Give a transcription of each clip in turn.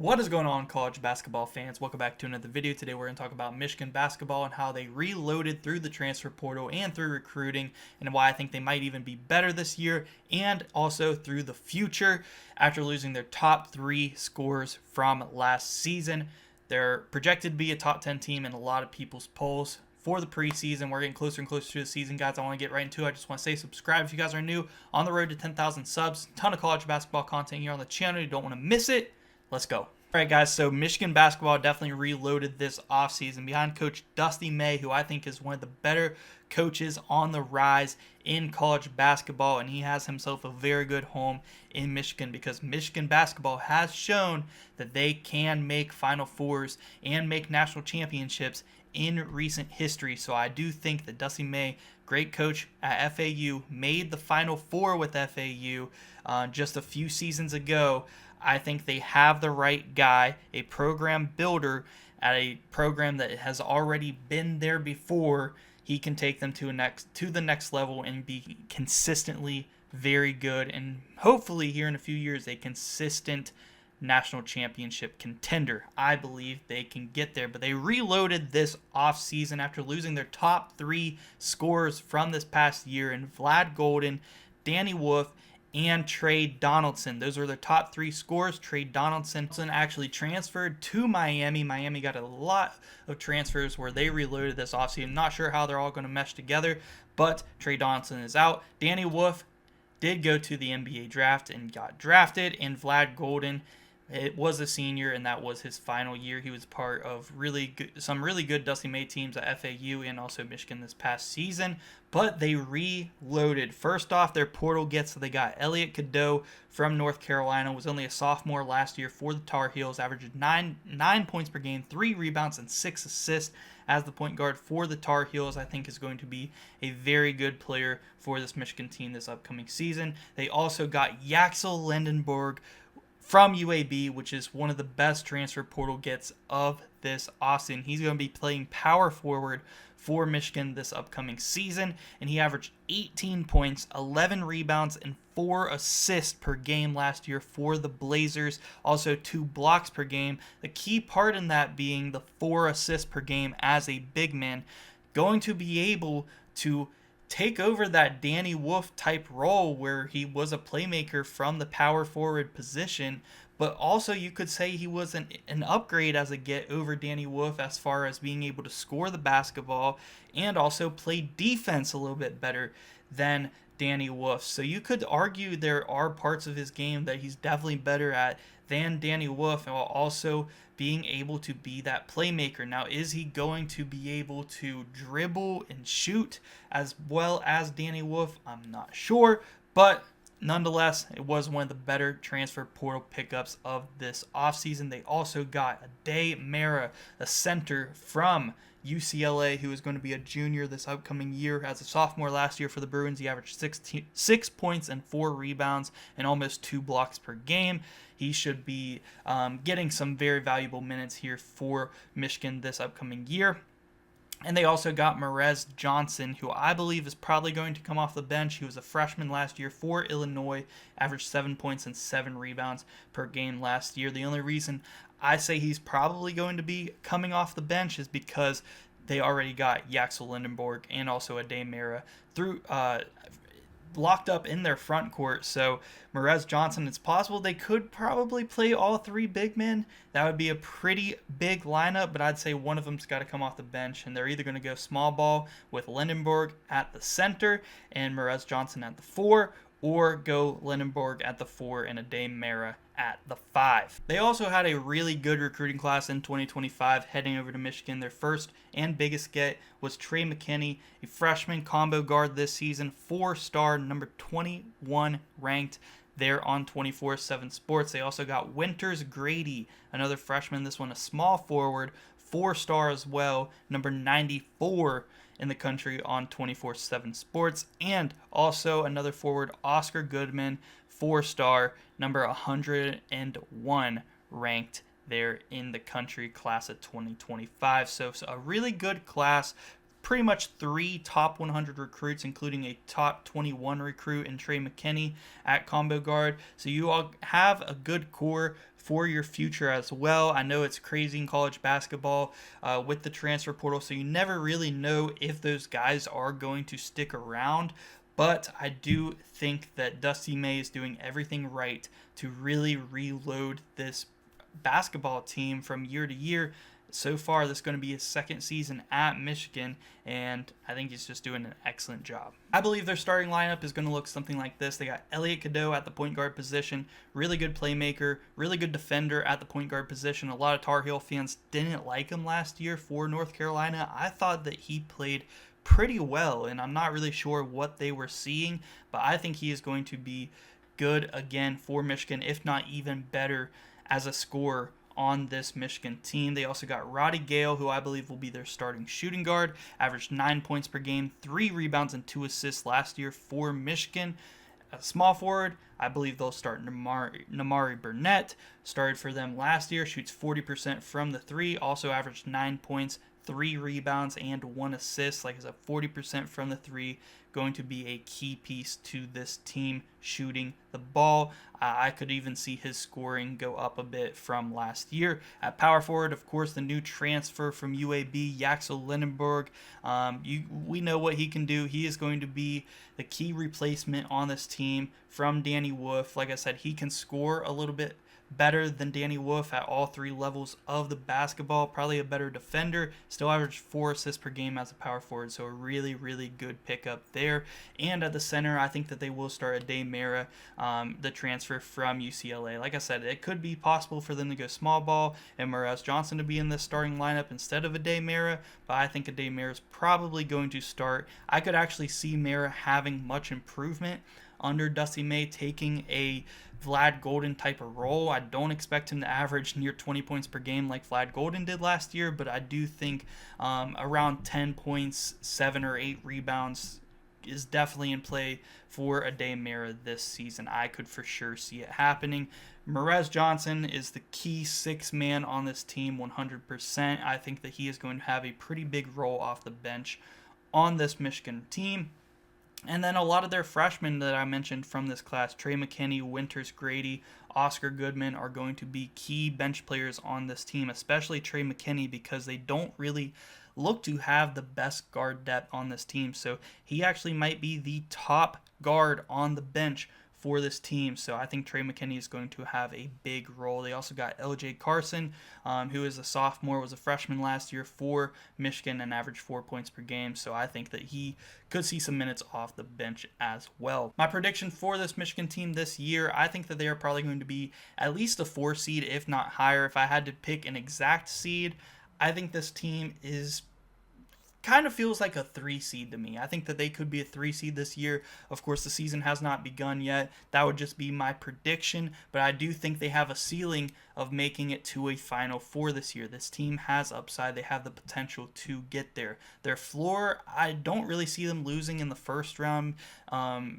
What is going on, college basketball fans? Welcome back to another video. Today we're going to talk about Michigan basketball and how they reloaded through the transfer portal and through recruiting, and why I think they might even be better this year and also through the future after losing their top three scorers from last season. They're projected to be a top 10 team in a lot of people's polls for the preseason. We're getting closer and closer to the season, guys. I want to get right into it. I just want to say subscribe if you guys are new. On the road to 10,000 subs. Ton of college basketball content here on the channel. You don't want to miss it. Let's go. All right, guys, so Michigan basketball definitely reloaded this offseason behind Coach Dusty May, who I think is one of the better coaches on the rise in college basketball, and he has himself a very good home in Michigan because Michigan basketball has shown that they can make Final Fours and make national championships in recent history. So I do think that Dusty May, great coach at FAU, made the Final Four with FAU just a few seasons ago. I think they have the right guy, a program builder at a program that has already been there before. He can take them to the next level and be consistently very good, and hopefully here in a few years a consistent national championship contender. I believe they can get there, but they reloaded this offseason after losing their top three scorers from this past year in Vlad Golden, Danny Wolf, and Trey Donaldson. Those are the top three scorers. Trey Donaldson actually transferred to Miami. Miami got a lot of transfers where they reloaded this offseason. Not sure how they're all going to mesh together, but Trey Donaldson is out. Danny Wolf did go to the NBA draft and got drafted, and Vlad Golden, it was a senior, and that was his final year. He was part of some really good Dusty May teams at FAU and also Michigan this past season. But they reloaded. First off, their portal gets, they got Elliot Cadeau from North Carolina, was only a sophomore last year for the Tar Heels, averaged 9 points per game, 3 rebounds, and 6 assists as the point guard for the Tar Heels. I think is going to be a very good player for this Michigan team this upcoming season. They also got Yaxel Lindenberg from UAB, which is one of the best transfer portal gets of this offseason. He's going to be playing power forward for Michigan this upcoming season, and he averaged 18 points, 11 rebounds, and 4 assists per game last year for the Blazers. Also 2 blocks per game. The key part in that being the 4 assists per game as a big man. Going to be able to take over that Danny Wolf type role where he was a playmaker from the power forward position, but also you could say he was an upgrade as a get over Danny Wolf as far as being able to score the basketball and also play defense a little bit better than Danny Wolf. So you could argue there are parts of his game that he's definitely better at than Danny Wolf, while also being able to be that playmaker. Now, is he going to be able to dribble and shoot as well as Danny Wolf? I'm not sure, but nonetheless, it was one of the better transfer portal pickups of this offseason. They also got Ade Marh, a center from UCLA, who is going to be a junior this upcoming year. As a sophomore last year for the Bruins, he averaged 6 points and 4 rebounds and almost 2 blocks per game. He should be getting some very valuable minutes here for Michigan this upcoming year. And they also got Marh Johnson, who I believe is probably going to come off the bench. He was a freshman last year for Illinois, averaged 7 points and 7 rebounds per game last year. The only reason I say he's probably going to be coming off the bench is because they already got Yaxel Lindenberg and also Ade Marh through locked up in their front court. So Marh Johnson, it's possible they could probably play all 3 big men. That would be a pretty big lineup, but I'd say one of them's got to come off the bench, and they're either going to go small ball with Lindenberg at the center and Marh Johnson at the 4, or go Lindenberg at the 4 and Ade Marh at the 5. They also had a really good recruiting class in 2025 heading over to Michigan. Their first and biggest get was Trey McKinney, a freshman combo guard this season, 4-star, number 21 ranked there on 24/7 Sports. They also got Winters Grady, another freshman, this one a small forward, 4-star as well, number 94 in the country on 24/7 Sports, and also another forward, Oscar Goodman, 4-star, number 101 ranked there in the country, class of 2025. So a really good class pretty much 3 top 100 recruits, including a top 21 recruit in Trey McKinney at combo guard. So you all have a good core for your future as well. I know it's crazy in college basketball with the transfer portal, so you never really know if those guys are going to stick around. But I do think that Dusty May is doing everything right to really reload this basketball team from year to year. So far, this is going to be his second season at Michigan, and I think he's just doing an excellent job. I believe their starting lineup is going to look something like this. They got Elliot Cadeau at the point guard position, really good playmaker, really good defender at the point guard position. A lot of Tar Heel fans didn't like him last year for North Carolina. I thought that he played pretty well, and I'm not really sure what they were seeing, but I think he is going to be good again for Michigan, if not even better as a scorer on this Michigan team. They also got Roddy Gale, who I believe will be their starting shooting guard, averaged 9 points per game, 3 rebounds and 2 assists last year for Michigan. A small forward, I believe they'll start Namari Burnett, started for them last year, shoots 40% from the 3, also averaged 9 points, 3 rebounds, and 1 assist. Like I said, 40% from the 3, going to be a key piece to this team shooting the ball. I could even see his scoring go up a bit from last year. At power forward, of course, the new transfer from UAB, Yaxel Lindenberg. We know what he can do. He is going to be the key replacement on this team from Danny Wolf. Like I said, he can score a little bit better than Danny Wolf at all 3 levels of the basketball. Probably a better defender. Still averaged 4 assists per game as a power forward, so a really, really good pickup there. And at the center, I think that they will start Ade Marh, the transfer from UCLA. Like I said, it could be possible for them to go small ball and Marh Johnson to be in the starting lineup instead of Ade Marh, but I think Ade Marh is probably going to start. I could actually see Marh having much improvement under Dusty May, taking a Vlad Golden type of role. I don't expect him to average near 20 points per game like Vlad Golden did last year, but I do think around 10 points, 7 or 8 rebounds is definitely in play for Ade Marh this season. I could for sure see it happening. Marh Johnson is the key 6th man on this team 100%. I think that he is going to have a pretty big role off the bench on this Michigan team. And then a lot of their freshmen that I mentioned from this class, Trey McKinney, Winters Grady, Oscar Goodman, are going to be key bench players on this team, especially Trey McKinney, because they don't really look to have the best guard depth on this team. So he actually might be the top guard on the bench for this team. So I think Trey McKinney is going to have a big role. They also got LJ Carson, who is a sophomore, was a freshman last year for Michigan and averaged 4 points per game. So I think that he could see some minutes off the bench as well. My prediction for this Michigan team this year, I think that they are probably going to be at least a 4 seed, if not higher. If I had to pick an exact seed, I think this team is kind of feels like a 3 seed to me. I think that they could be a 3 seed this year. Of course, the season has not begun yet. That would just be my prediction, but I do think they have a ceiling of making it to a Final Four this year. This team has upside. They have the potential to get there. Their floor, I don't really see them losing in the first round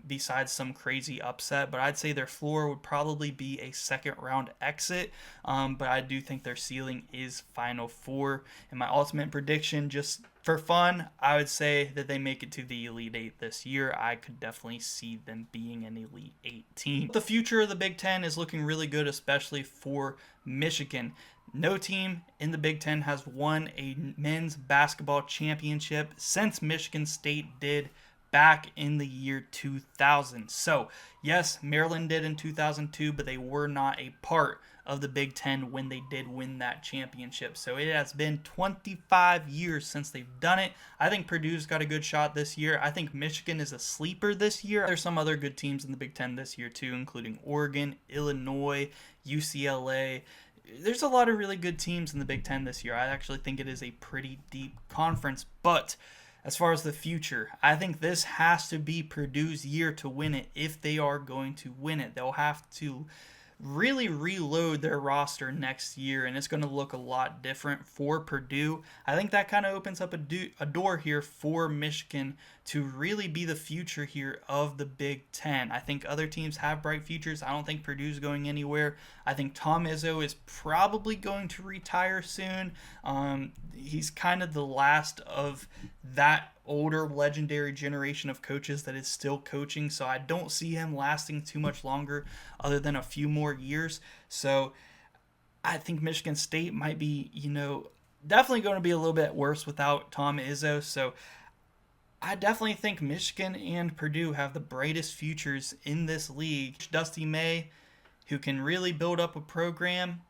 besides some crazy upset, but I'd say their floor would probably be a second round exit, but I do think their ceiling is Final Four. And my ultimate prediction, just for fun, I would say that they make it to the Elite 8 this year. I could definitely see them being an Elite 8 team. The future of the Big Ten is looking really good, especially for Michigan. No team in the Big Ten has won a men's basketball championship since Michigan State did back in the year 2000. So, yes, Maryland did in 2002, but they were not a part of the Big Ten when they did win that championship. So it has been 25 years since they've done it. I think Purdue's got a good shot this year. I think Michigan is a sleeper this year. There's some other good teams in the Big Ten this year too, including Oregon, Illinois, UCLA. There's a lot of really good teams in the Big Ten this year. I actually think it is a pretty deep conference, but as far as the future, I think this has to be Purdue's year to win it if they are going to win it. They'll have to really reload their roster next year, and it's going to look a lot different for Purdue. I think that kind of opens up a door here for Michigan to really be the future here of the Big Ten. I think other teams have bright futures. I don't think Purdue's going anywhere. I think Tom Izzo is probably going to retire soon. He's kind of the last of that older legendary generation of coaches that is still coaching, so I don't see him lasting too much longer other than a few more years. So I think Michigan State might be, definitely going to be a little bit worse without Tom Izzo. So I definitely think Michigan and Purdue have the brightest futures in this league. Dusty May, who can really build up a program,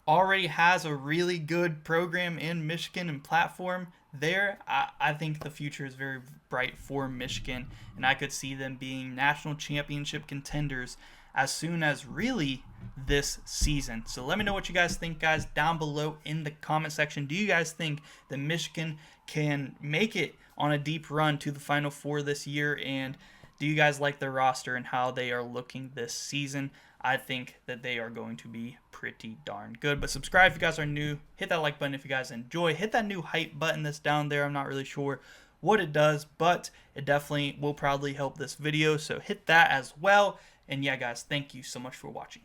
already has a really good program in Michigan and platform there. I think the future is very bright for Michigan, and I could see them being national championship contenders as soon as really this season. So let me know what you guys think, guys, down below in the comment section. Do you guys think that Michigan can make it on a deep run to the Final Four this year? And do you guys like their roster and how they are looking this season? I think that they are going to be pretty darn good. But subscribe if you guys are new. Hit that like button if you guys enjoy. Hit that new hype button that's down there. I'm not really sure what it does, but it definitely will probably help this video. So hit that as well. And yeah, guys, thank you so much for watching.